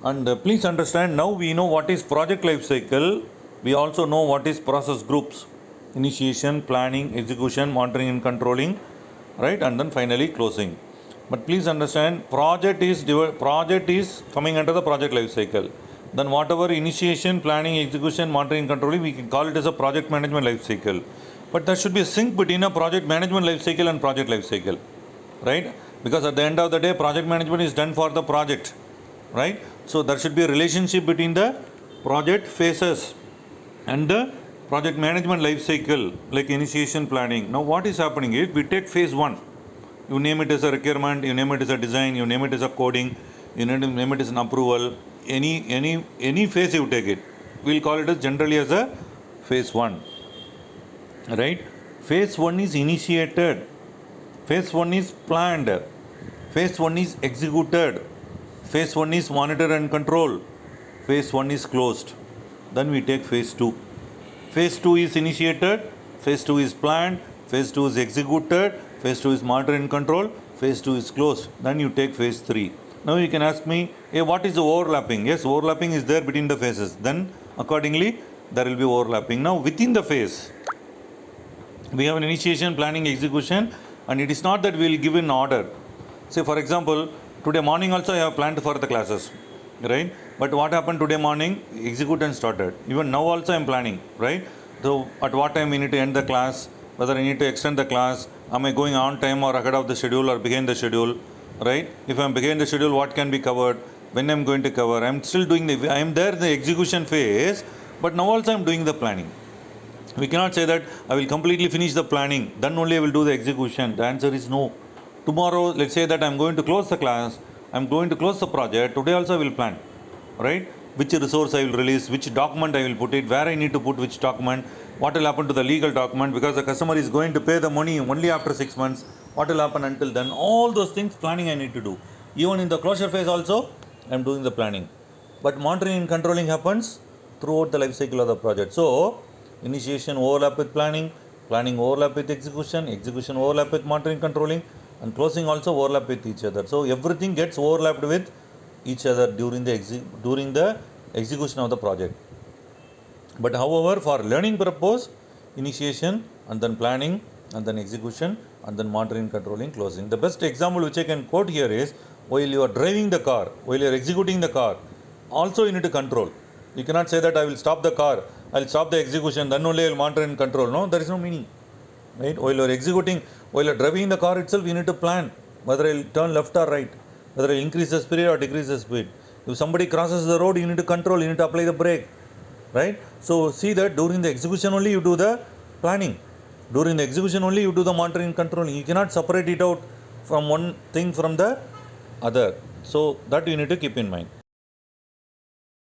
And please understand, now we know what is project life cycle. We also know what is process groups: initiation, planning, execution, monitoring and controlling, right? And then finally closing. But please understand, project is coming under the project life cycle. Then whatever initiation, planning, execution, monitoring, controlling, we can call it as a project management life cycle. But there should be a sync between a project management life cycle and project life cycle, right? Because at the end of the day, project management is done for the project, right? So there should be a relationship between the project phases and the project management life cycle, like initiation, planning. Now what is happening is, we take phase 1. You name it as a requirement, you name it as a design, you name it as a coding, you name it as an approval, any phase you take it, we'll call it as generally as a phase 1, right? Phase 1 is initiated, phase 1 is planned, phase 1 is executed, phase 1 is monitor and control, phase 1 is closed. Then we take phase 2. Phase 2 is initiated, phase 2 is planned, phase 2 is executed, phase 2 is monitor and control, phase 2 is closed. Then you take phase 3. Now you can ask me, hey, what is the overlapping? Yes, overlapping is there between the phases. Then accordingly there will be overlapping. Now within the phase, we have an initiation, planning, execution, and it is not that we will give in order. Say for example, today morning also I have planned for the classes, right? But what happened today morning? Execute and started. Even now also I am planning, right? So at what time we need to end the class, whether I need to extend the class, am I going on time or ahead of the schedule or behind the schedule, right? If I am behind the schedule, what can be covered, when I am going to cover. I am still doing I am there in the execution phase, but now also I am doing the planning. We cannot say that I will completely finish the planning, then only I will do the execution. The answer is no. Tomorrow, let's say that I am going to close the class, I am going to close the project, today also I will plan, right? Which resource I will release, which document I will put it, where I need to put which document, what will happen to the legal document, because the customer is going to pay the money only after 6 months, what will happen until then. All those things planning I need to do. Even in the closure phase also, I am doing the planning. But monitoring and controlling happens throughout the life cycle of the project. So initiation overlap with planning, planning overlap with execution, execution overlap with monitoring, controlling, and closing also overlap with each other. So everything gets overlapped with each other during the execution of the project. But however, for learning purpose, initiation and then planning and then execution and then monitoring, controlling, closing. The best example which I can quote here is, while you are driving the car, while you are executing the car, also you need to control. You cannot say that I will stop the car, I will stop the execution, then only I will monitor and control. No, there is no meaning, right? While you are executing, while you are driving the car itself, you need to plan whether I will turn left or right, whether I will increase the speed or decrease the speed. If somebody crosses the road, you need to control, you need to apply the brake, right? So see that during the execution only you do the planning, during the execution only you do the monitoring and controlling. You cannot separate it out from one thing from the other. So that you need to keep in mind.